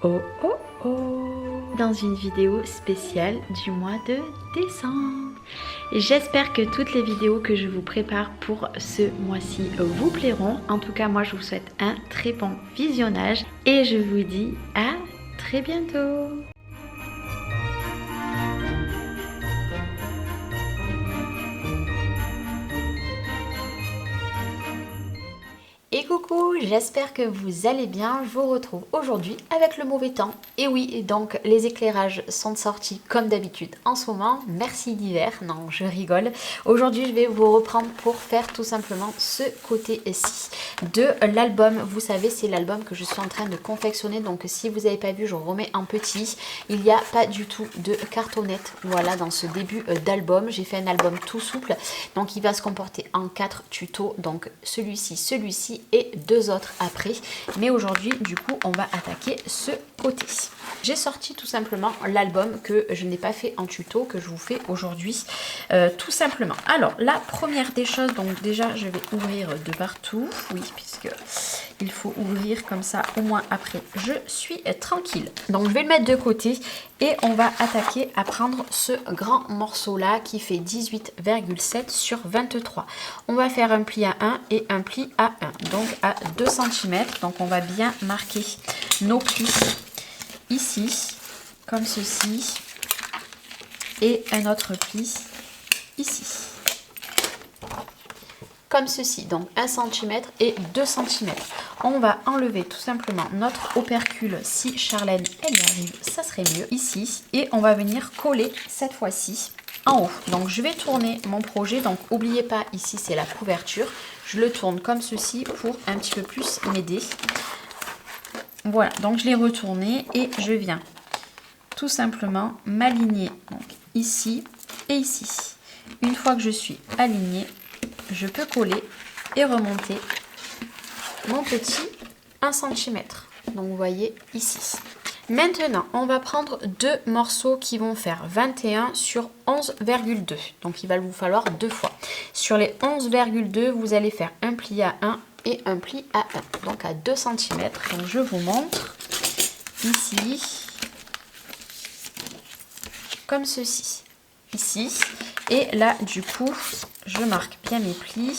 Oh oh oh, dans une vidéo spéciale du mois de décembre. J'espère que toutes les vidéos que je vous prépare pour ce mois-ci vous plairont. En tout cas, moi je vous souhaite un très bon visionnage et je vous dis à très bientôt. Et coucou, j'espère que vous allez bien. Je vous retrouve aujourd'hui avec le mauvais temps. Et oui, donc les éclairages sont sortis comme d'habitude en ce moment. Merci l'hiver. Non, je rigole. Aujourd'hui, je vais vous reprendre pour faire tout simplement ce côté-ci de l'album. Vous savez, c'est l'album que je suis en train de confectionner. Donc si vous n'avez pas vu, je remets en petit. Il n'y a pas du tout de cartonnette. Voilà, dans ce début d'album. J'ai fait un album tout souple. Donc il va se comporter en 4 tutos. Donc celui-ci et 2 autres après. Mais aujourd'hui, du coup, on va attaquer ce côté. J'ai sorti tout simplement l'album que je n'ai pas fait en tuto, que je vous fais aujourd'hui, tout simplement. Alors, la première des choses, donc déjà, je vais ouvrir de partout. Oui, puisque il faut ouvrir comme ça, au moins après, je suis tranquille. Donc, je vais le mettre de côté et on va attaquer à prendre ce grand morceau-là qui fait 18,7 sur 23. On va faire un pli à 1 et un pli à 1, donc à 2 cm. Donc, on va bien marquer nos plis ici, comme ceci, et un autre pli ici, comme ceci, donc 1 cm et 2 cm. On va enlever tout simplement notre opercule, si Charlène elle y arrive, ça serait mieux, ici, et on va venir coller cette fois-ci en haut. Donc je vais tourner mon projet, donc n'oubliez pas, ici c'est la couverture, je le tourne comme ceci pour un petit peu plus m'aider. Voilà, donc je l'ai retourné et je viens tout simplement m'aligner ici et ici. Une fois que je suis alignée, je peux coller et remonter mon petit 1 cm. Donc vous voyez ici. Maintenant, on va prendre 2 morceaux qui vont faire 21 sur 11,2. Donc il va vous falloir 2 fois. Sur les 11,2, vous allez faire un pli à 1 et un pli à 1, donc à 2 cm. Donc je vous montre ici, comme ceci, ici, et là du coup je marque bien mes plis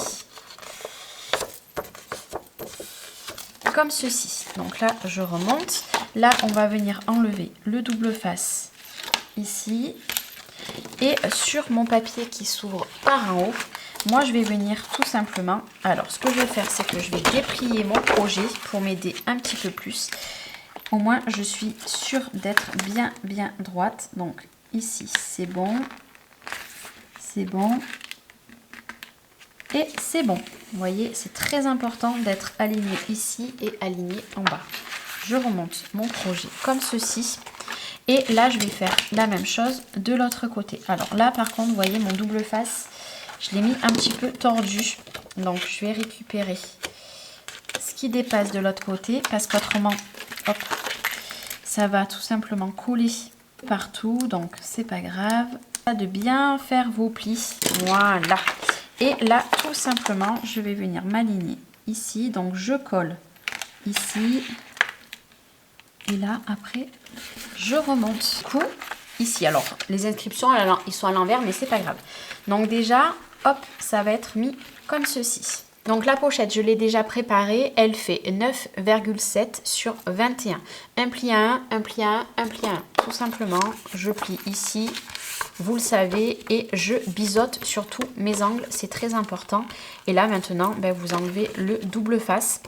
comme ceci. Donc là je remonte, là on va venir enlever le double face ici, et sur mon papier qui s'ouvre par en haut, moi je vais venir tout simplement, alors ce que je vais faire, c'est que je vais déplier mon projet pour m'aider un petit peu plus. Au moins je suis sûre d'être bien droite. Donc ici c'est bon, c'est bon et c'est bon. Vous voyez, c'est très important d'être aligné ici et aligné en bas. Je remonte mon projet comme ceci. Et là, je vais faire la même chose de l'autre côté. Alors là, par contre, vous voyez, mon double face, je l'ai mis un petit peu tordu. Donc, je vais récupérer ce qui dépasse de l'autre côté. Parce qu'autrement, hop, ça va tout simplement couler partout. Donc, c'est pas grave. De bien faire vos plis. Voilà. Et là, tout simplement, je vais venir m'aligner ici. Donc, je colle ici. Et là, après, je remonte. Du coup, ici, alors, les inscriptions, ils sont à l'envers, mais c'est pas grave. Donc déjà, hop, ça va être mis comme ceci. Donc la pochette, je l'ai déjà préparée. Elle fait 9,7 sur 21. Un pli à 1, un pli à 1, un pli à 1. Tout simplement, je plie ici, vous le savez, et je biseaute surtout mes angles. C'est très important. Et là, maintenant, ben, vous enlevez le double face.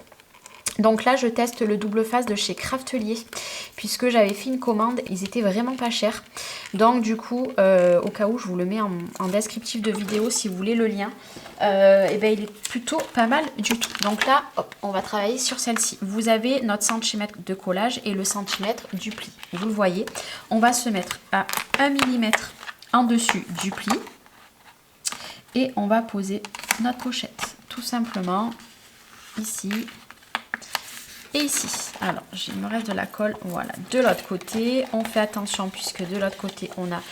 Donc là, je teste le double face de chez Craftelier, puisque j'avais fait une commande, ils étaient vraiment pas chers. Donc du coup, au cas où, je vous le mets en descriptif de vidéo si vous voulez le lien. Et ben, il est plutôt pas mal du tout. Donc là, hop, on va travailler sur celle-ci. Vous avez notre centimètre de collage et le centimètre du pli. Vous le voyez, on va se mettre à 1 mm en dessus du pli. Et on va poser notre pochette, tout simplement, ici. Et ici, alors il me reste de la colle, voilà, de l'autre côté, on fait attention puisque de l'autre côté on a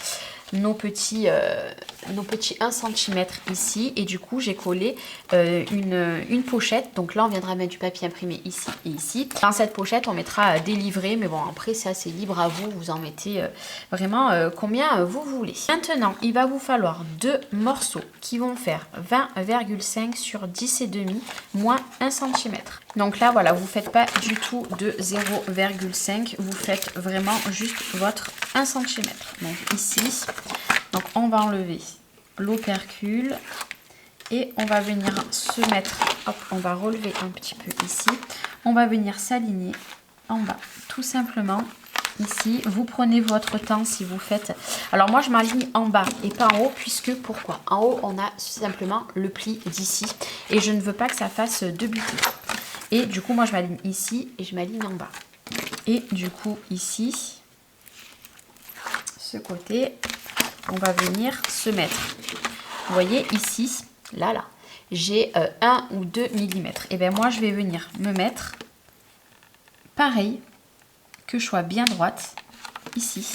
nos petits 1 cm ici. Et du coup, j'ai collé une pochette. Donc là, on viendra mettre du papier imprimé ici et ici. Dans cette pochette, on mettra des livrets. Mais bon, après, c'est assez libre à vous. Vous en mettez vraiment combien vous voulez. Maintenant, il va vous falloir 2 morceaux qui vont faire 20,5 sur 10,5 moins 1 cm. Donc là, voilà, vous ne faites pas du tout de 0,5. Vous faites vraiment juste votre 1 cm. Donc ici, donc on va enlever l'opercule et on va venir se mettre, hop, on va relever un petit peu ici. On va venir s'aligner en bas, tout simplement. Ici, vous prenez votre temps si vous faites... Alors moi, je m'aligne en bas et pas en haut, puisque pourquoi? En haut, on a simplement le pli d'ici et je ne veux pas que ça fasse deux butées. Et du coup, moi, je m'aligne ici et je m'aligne en bas. Et du coup, ici, ce côté, on va venir se mettre. Vous voyez, ici, là, j'ai 1 ou 2 mm. Et bien moi, je vais venir me mettre pareil, que je sois bien droite, ici.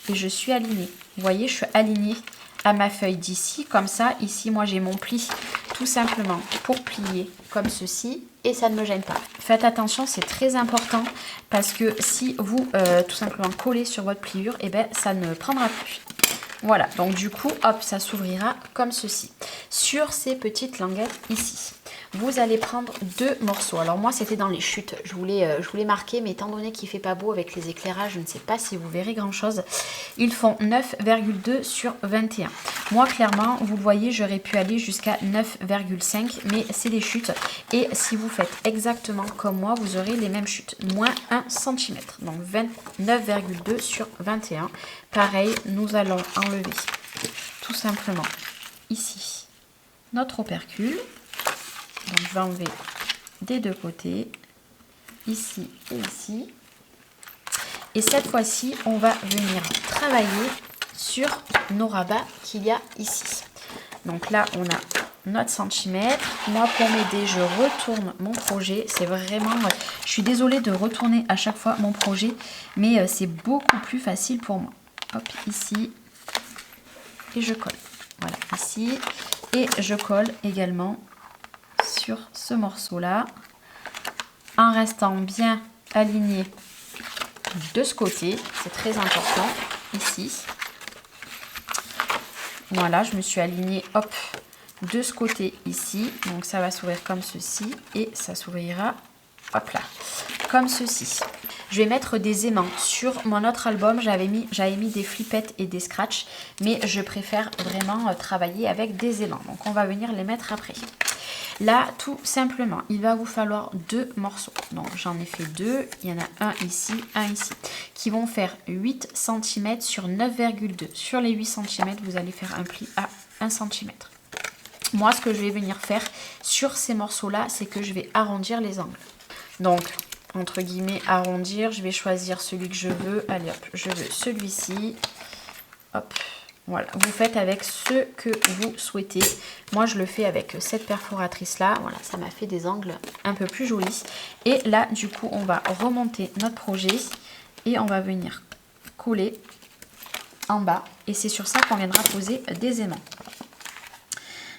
Et je suis alignée. Vous voyez, je suis alignée à ma feuille d'ici. Comme ça, ici, moi, j'ai mon pli tout simplement pour plier comme ceci. Et ça ne me gêne pas. Faites attention, c'est très important. Parce que si vous, tout simplement, collez sur votre pliure, et ben ça ne prendra plus. Voilà, donc du coup, hop, ça s'ouvrira comme ceci. Sur ces petites languettes ici, vous allez prendre 2 morceaux. Alors moi, c'était dans les chutes. Je voulais marquer, mais étant donné qu'il ne fait pas beau avec les éclairages, je ne sais pas si vous verrez grand-chose. Ils font 9,2 sur 21. Moi, clairement, vous le voyez, j'aurais pu aller jusqu'à 9,5, mais c'est des chutes. Et si vous faites exactement comme moi, vous aurez les mêmes chutes, moins 1 cm. Donc 9,2 sur 21. Pareil, nous allons enlever tout simplement ici notre opercule. Donc je vais enlever des deux côtés, ici et ici. Et cette fois-ci, on va venir travailler sur nos rabats qu'il y a ici. Donc là, on a notre centimètre. Moi, pour m'aider, je retourne mon projet. C'est vraiment... Je suis désolée de retourner à chaque fois mon projet, mais c'est beaucoup plus facile pour moi. Hop, ici. Et je colle. Voilà, ici. Et je colle également sur ce morceau-là, en restant bien aligné de ce côté. C'est très important, ici. Voilà, je me suis alignée, hop, de ce côté ici. Donc ça va s'ouvrir comme ceci et ça s'ouvrira, hop là, comme ceci. Je vais mettre des aimants. Sur mon autre album, j'avais mis des flippettes et des scratchs, mais je préfère vraiment travailler avec des aimants. Donc on va venir les mettre après. Là, tout simplement, il va vous falloir 2 morceaux. Donc j'en ai fait 2, il y en a un ici, qui vont faire 8 cm sur 9,2. Sur les 8 cm, vous allez faire un pli à 1 cm. Moi, ce que je vais venir faire sur ces morceaux-là, c'est que je vais arrondir les angles. Donc, entre guillemets, arrondir, je vais choisir celui que je veux. Allez hop, je veux celui-ci. Hop, voilà. Vous faites avec ce que vous souhaitez. Moi, je le fais avec cette perforatrice-là. Voilà, ça m'a fait des angles un peu plus jolis. Et là, du coup, on va remonter notre projet et on va venir coller en bas. Et c'est sur ça qu'on viendra poser des aimants.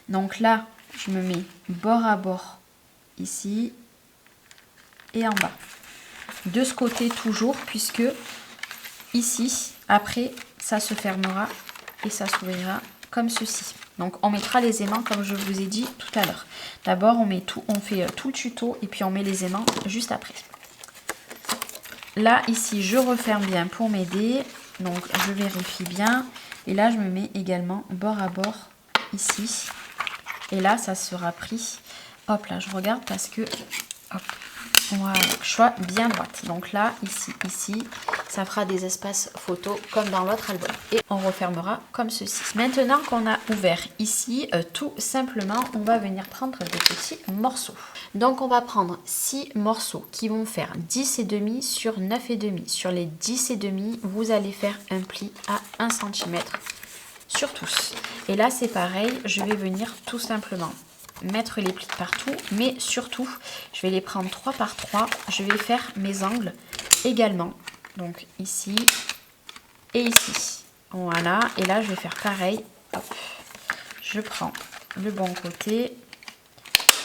Donc là, je me mets bord à bord ici et en bas. De ce côté toujours, puisque ici, après, ça se fermera et ça s'ouvrira comme ceci. Donc on mettra les aimants comme je vous ai dit tout à l'heure. D'abord, on fait tout le tuto et puis on met les aimants juste après. Là, ici, je referme bien pour m'aider. Donc je vérifie bien. Et là, je me mets également bord à bord ici. Et là, ça sera pris. Hop là, je regarde parce que... Hop, voilà, je sois bien droite. Donc là, ici, ici, ça fera des espaces photos comme dans l'autre album. Et on refermera comme ceci. Maintenant qu'on a ouvert ici, tout simplement, on va venir prendre des petits morceaux. Donc on va prendre 6 morceaux qui vont faire 10,5 sur 9,5. Sur les 10,5, vous allez faire un pli à 1 cm sur tous. Et là, c'est pareil, je vais venir tout simplement mettre les plis partout, mais surtout je vais les prendre 3 par 3. Je vais faire mes angles également, donc ici et ici. Voilà, et là je vais faire pareil. Hop. Je prends le bon côté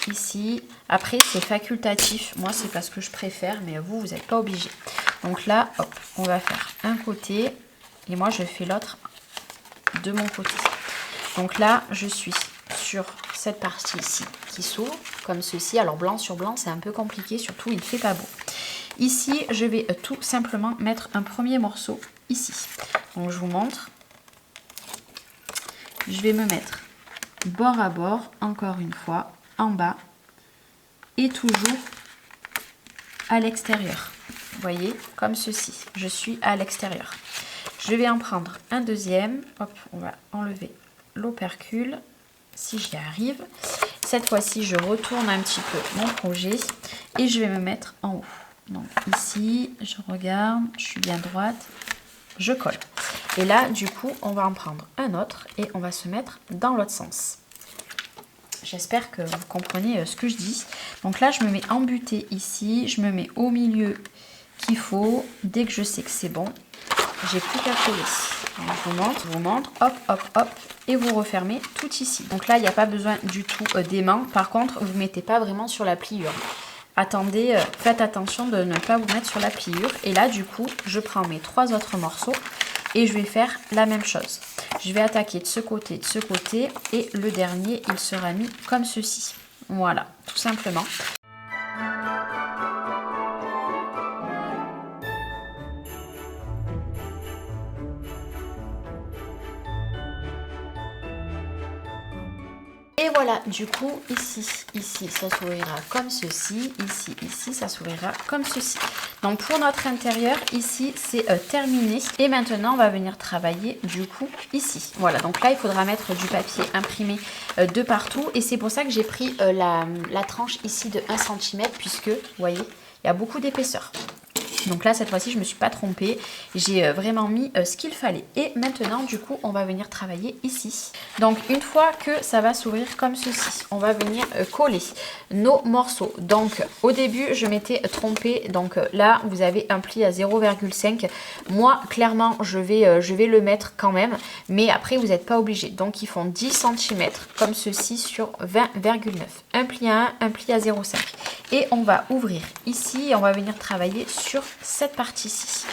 ici. Après c'est facultatif, moi c'est parce que je préfère, mais vous n'êtes pas obligé. Donc là, hop, on va faire un côté et moi je fais l'autre de mon côté. Donc là je suis sur cette partie ici qui s'ouvre comme ceci. Alors blanc sur blanc c'est un peu compliqué, surtout il ne fait pas beau. Ici je vais tout simplement mettre un premier morceau ici. Donc je vous montre. Je vais me mettre bord à bord, encore une fois, en bas et toujours à l'extérieur. Vous voyez, comme ceci, je suis à l'extérieur. Je vais en prendre un deuxième. Hop, on va enlever l'opercule, si j'y arrive. Cette fois-ci, je retourne un petit peu mon projet et je vais me mettre en haut. Donc ici, je regarde, je suis bien droite, je colle. Et là, du coup, on va en prendre un autre et on va se mettre dans l'autre sens. J'espère que vous comprenez ce que je dis. Donc là, je me mets embutée ici. Je me mets au milieu qu'il faut. Dès que je sais que c'est bon, j'ai plus qu'à coller. Donc, je vous montre. Hop, hop, hop. Et vous refermez tout ici. Donc là, il n'y a pas besoin du tout d'aimant. Par contre, vous ne mettez pas vraiment sur la pliure. Attendez, faites attention de ne pas vous mettre sur la pliure. Et là, du coup, je prends mes 3 autres morceaux et je vais faire la même chose. Je vais attaquer de ce côté et le dernier, il sera mis comme ceci. Voilà, tout simplement. Et voilà, du coup, ici, ça s'ouvrira comme ceci. Ici, ça s'ouvrira comme ceci. Donc, pour notre intérieur, ici, c'est terminé. Et maintenant, on va venir travailler, du coup, ici. Voilà, donc là, il faudra mettre du papier imprimé de partout. Et c'est pour ça que j'ai pris la tranche ici de 1 cm, puisque, vous voyez, il y a beaucoup d'épaisseur. Donc là, cette fois-ci, je ne me suis pas trompée. J'ai vraiment mis ce qu'il fallait. Et maintenant, du coup, on va venir travailler ici. Donc, une fois que ça va s'ouvrir comme ceci, on va venir coller nos morceaux. Donc, au début, je m'étais trompée. Donc là, vous avez un pli à 0,5. Moi, clairement, je vais le mettre quand même. Mais après, vous n'êtes pas obligé. Donc, ils font 10 cm comme ceci sur 20,9. Un pli à 1, un pli à 0,5. Et on va ouvrir ici et on va venir travailler sur cette partie-ci.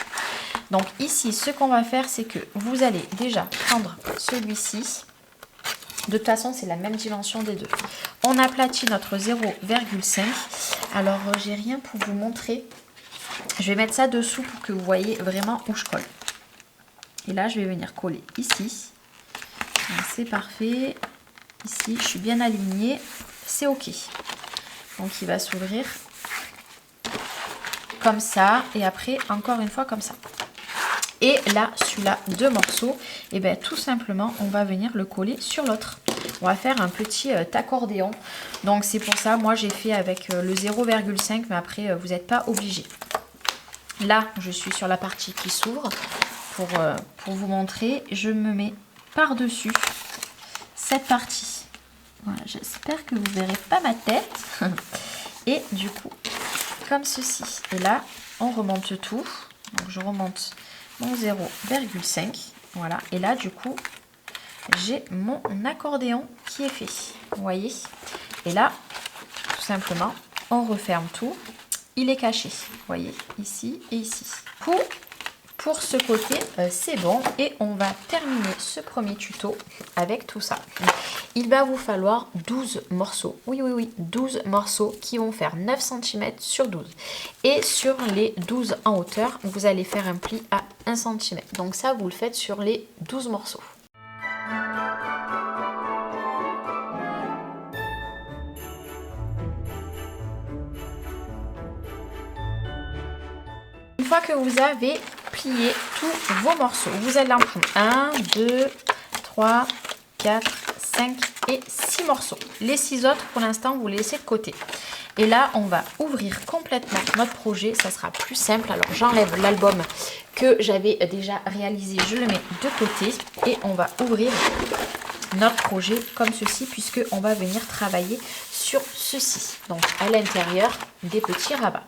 Donc ici, ce qu'on va faire, c'est que vous allez déjà prendre celui-ci. De toute façon, c'est la même dimension des deux. On aplatit notre 0,5. Alors, j'ai rien pour vous montrer. Je vais mettre ça dessous pour que vous voyez vraiment où je colle. Et là, je vais venir coller ici. C'est parfait. Ici, je suis bien alignée. C'est OK. Donc, il va s'ouvrir comme ça. Et après, encore une fois, comme ça. Et là, celui-là, 2 morceaux, et bien tout simplement, on va venir le coller sur l'autre. On va faire un petit accordéon. Donc, c'est pour ça, moi, j'ai fait avec le 0,5, mais après, vous n'êtes pas obligé. Là, je suis sur la partie qui s'ouvre. Pour vous montrer, je me mets par-dessus cette partie. Voilà, j'espère que vous ne verrez pas ma tête. Et du coup, comme ceci. Et là, on remonte tout. Donc, je remonte mon 0,5. Voilà. Et là, du coup, j'ai mon accordéon qui est fait. Vous voyez? Et là, tout simplement, on referme tout. Il est caché. Vous voyez? Ici et ici. Pour ce côté, c'est bon. Et on va terminer ce premier tuto avec tout ça. Il va vous falloir 12 morceaux. Oui, 12 morceaux qui vont faire 9 cm sur 12. Et sur les 12 en hauteur, vous allez faire un pli à 1 cm. Donc ça, vous le faites sur les 12 morceaux. Une fois que vous avez plié tous vos morceaux, vous allez en prendre 1, 2, 3, 4, 5 et 6 morceaux. Les 6 autres, pour l'instant, vous les laissez de côté. Et là, on va ouvrir complètement notre projet. Ça sera plus simple. Alors, j'enlève l'album que j'avais déjà réalisé. Je le mets de côté et on va ouvrir notre projet comme ceci puisqu'on va venir travailler sur ceci. Donc, à l'intérieur des petits rabats.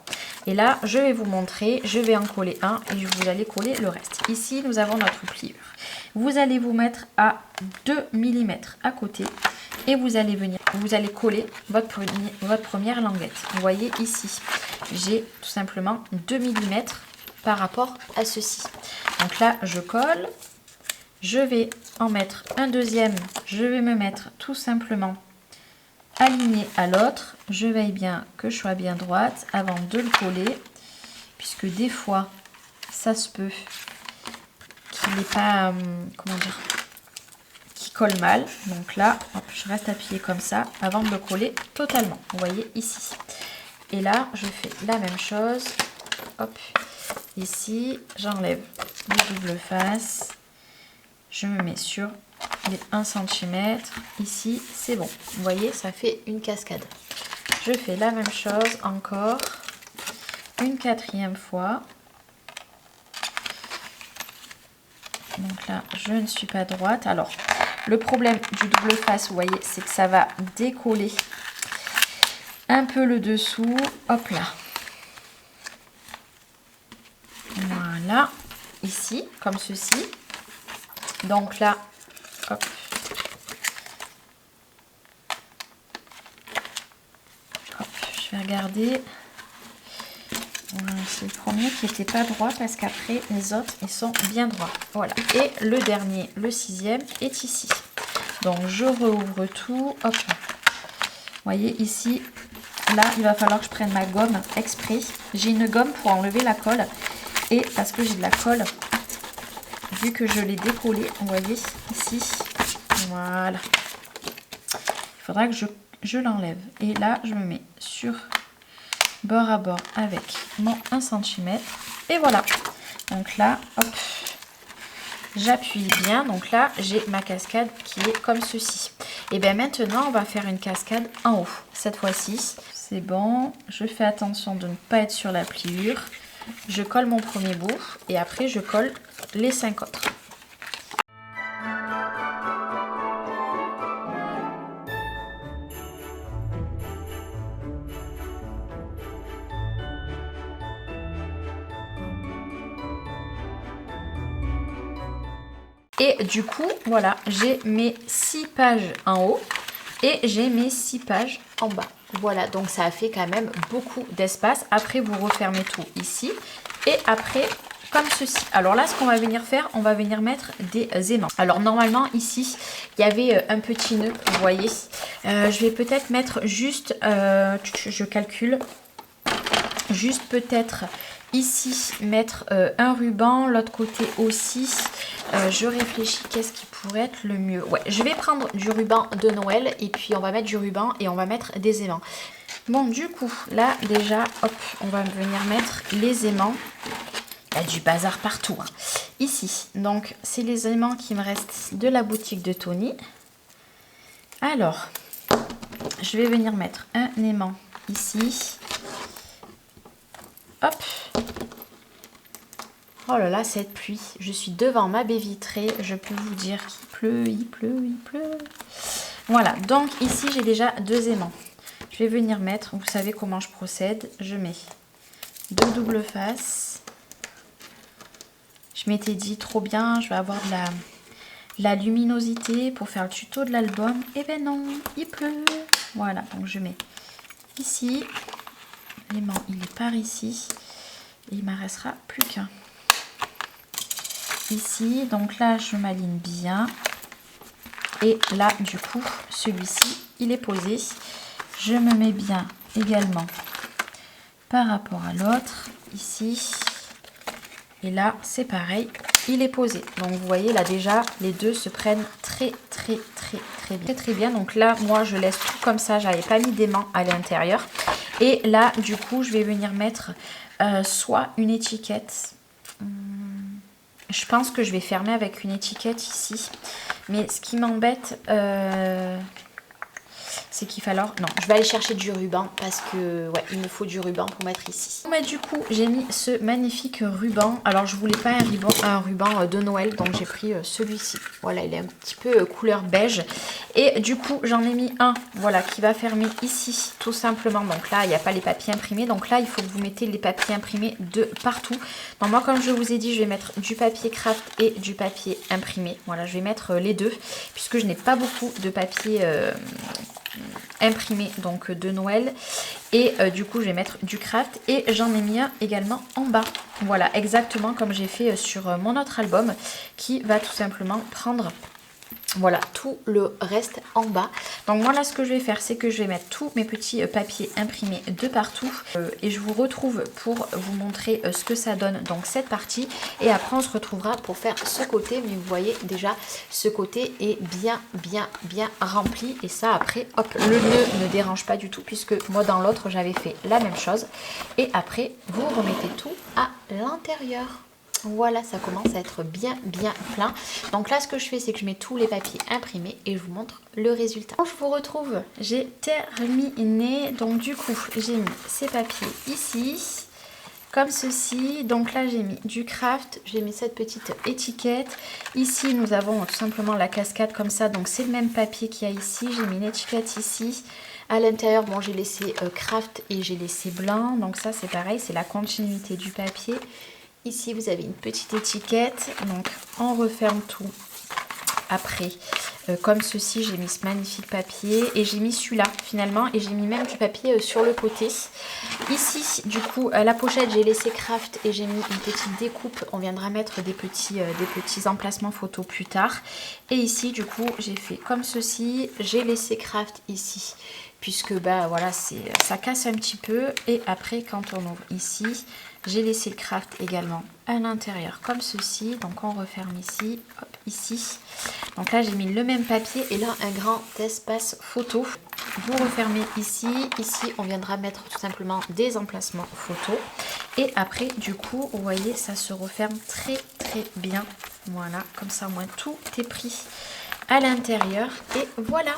Et là, je vais vous montrer. Je vais en coller un et vous allez coller le reste. Ici, nous avons notre pliure. vous allez vous mettre à 2 mm à côté et vous allez coller votre première languette. Vous voyez ici, j'ai tout simplement 2 mm par rapport à ceci. Donc là, je colle. Je vais en mettre un deuxième. Je vais me mettre tout simplement aligné à l'autre. Je veille bien que je sois bien droite avant de le coller, puisque des fois, ça se peut qu'il n'est pas, comment dire, qu'il colle mal. Donc là, hop, je reste appuyée comme ça avant de le coller totalement. Vous voyez ici. Et là, je fais la même chose. Hop, ici, j'enlève les doubles faces. Je me mets sur les 1 cm. Ici, c'est bon. Vous voyez, ça fait une cascade. Je fais la même chose encore une 4e fois. Donc là, je ne suis pas droite. Alors, le problème du double face, vous voyez, c'est que ça va décoller un peu le dessous. Hop là. Voilà. Ici, comme ceci. Donc là, hop. Hop, je vais regarder. Voilà, c'est le premier qui n'était pas droit parce qu'après les autres ils sont bien droits. Voilà. Et le dernier, le 6e, est ici. Donc je rouvre tout. Hop. Vous voyez ici, là il va falloir que je prenne ma gomme exprès. J'ai une gomme pour enlever la colle. Et parce que j'ai de la colle, vu que je l'ai décollé, vous voyez ici, voilà. Il faudra que je l'enlève. Et là, je me mets sur bord à bord avec mon 1 cm. Et voilà. Donc là, hop, j'appuie bien. Donc là, j'ai ma cascade qui est comme ceci. Et bien maintenant, on va faire une cascade en haut. Cette fois-ci, c'est bon. Je fais attention de ne pas être sur la pliure. Je colle mon premier bout et après je colle les 5 autres. Et du coup, voilà, j'ai mes 6 pages en haut et j'ai mes 6 pages en bas. Voilà, donc ça a fait quand même beaucoup d'espace. Après, vous refermez tout ici. Et après, comme ceci. Alors là, ce qu'on va venir faire, on va venir mettre des aimants. Alors normalement, ici, il y avait un petit nœud, vous voyez. Je vais peut-être mettre juste, je calcule, juste peut-être ici, mettre un ruban. L'autre côté aussi. Je réfléchis, qu'est-ce qui pourrait être le mieux? Ouais, je vais prendre du ruban de Noël et puis on va mettre du ruban et on va mettre des aimants. Bon, du coup, là déjà, hop, on va venir mettre les aimants. Il y a du bazar partout. Hein. Ici, donc, c'est les aimants qui me restent de la boutique de Tony. Alors, je vais venir mettre un aimant ici. Hop. Oh là là, cette pluie. Je suis devant ma baie vitrée. Je peux vous dire qu'il pleut, il pleut, il pleut. Voilà, donc ici, j'ai déjà 2 aimants. Je vais venir mettre, vous savez comment je procède. Je mets 2 doubles faces. Je m'étais dit, trop bien, je vais avoir de la luminosité pour faire le tuto de l'album. Eh ben non, il pleut. Voilà, donc je mets ici. L'aimant, il est par ici. Et il ne m'en restera plus qu'un. Ici, donc là je m'aligne bien et là du coup celui-ci il est posé. Je me mets bien également par rapport à l'autre ici et là c'est pareil, il est posé. Donc vous voyez là déjà les deux se prennent très bien. Donc là moi je laisse tout comme ça, j'avais pas mis d'aimant à l'intérieur et là du coup je vais venir mettre soit une étiquette. Je pense que je vais fermer avec une étiquette ici. Mais ce qui m'embête, c'est qu'il va falloir... Non, je vais aller chercher du ruban parce que, ouais, il me faut du ruban pour mettre ici. Mais du coup, j'ai mis ce magnifique ruban. Alors, je voulais pas un ruban de Noël, donc j'ai pris celui-ci. Voilà, il est un petit peu couleur beige. Et du coup, j'en ai mis un, voilà, qui va fermer ici, tout simplement. Donc là, il n'y a pas les papiers imprimés. Donc là, il faut que vous mettez les papiers imprimés de partout. Donc moi, comme je vous ai dit, je vais mettre du papier craft et du papier imprimé. Voilà, je vais mettre les deux, puisque je n'ai pas beaucoup de papier imprimé donc de Noël. Et du coup, je vais mettre du craft. Et j'en ai mis un également en bas. Voilà, exactement comme j'ai fait sur mon autre album, qui va tout simplement prendre... Voilà, tout le reste en bas. Donc moi là ce que je vais faire, c'est que je vais mettre tous mes petits papiers imprimés de partout. Et je vous retrouve pour vous montrer ce que ça donne, donc cette partie. Et après on se retrouvera pour faire ce côté. Mais vous voyez déjà, ce côté est bien rempli. Et ça après, hop, le nœud ne dérange pas du tout. Puisque moi dans l'autre j'avais fait la même chose. Et après vous remettez tout à l'intérieur. Voilà, ça commence à être bien plein. Donc là, ce que je fais, c'est que je mets tous les papiers imprimés et je vous montre le résultat. Quand je vous retrouve, j'ai terminé. Donc du coup, j'ai mis ces papiers ici, comme ceci. Donc là, j'ai mis du craft, j'ai mis cette petite étiquette. Ici, nous avons tout simplement la cascade comme ça. Donc c'est le même papier qu'il y a ici. J'ai mis une étiquette ici. À l'intérieur, bon, j'ai laissé craft et j'ai laissé blanc. Donc ça, c'est pareil, c'est la continuité du papier. Ici, vous avez une petite étiquette. Donc, on referme tout. Après, comme ceci, j'ai mis ce magnifique papier. Et j'ai mis celui-là, finalement. Et j'ai mis même du papier sur le côté. Ici, du coup, la pochette, j'ai laissé craft. Et j'ai mis une petite découpe. On viendra mettre des petits emplacements photos plus tard. Et ici, du coup, j'ai fait comme ceci. J'ai laissé craft ici. Puisque, bah, voilà, ça casse un petit peu. Et après, quand on ouvre ici... J'ai laissé le craft également à l'intérieur comme ceci. Donc on referme ici, hop, ici. Donc là j'ai mis le même papier et là un grand espace photo. Vous refermez ici. Ici on viendra mettre tout simplement des emplacements photos. Et après du coup vous voyez ça se referme très bien. Voilà, comme ça au moins tout est pris à l'intérieur. Et voilà.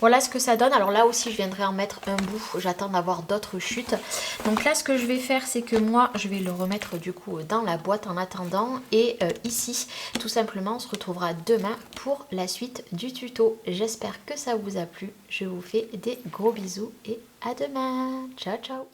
Voilà ce que ça donne. Alors là aussi je viendrai en mettre un bout. J'attends d'avoir d'autres chutes. Donc là ce que je vais faire c'est que moi je vais le remettre du coup dans la boîte en attendant. Et ici tout simplement on se retrouvera demain pour la suite du tuto. J'espère que ça vous a plu. Je vous fais des gros bisous et à demain. Ciao ciao.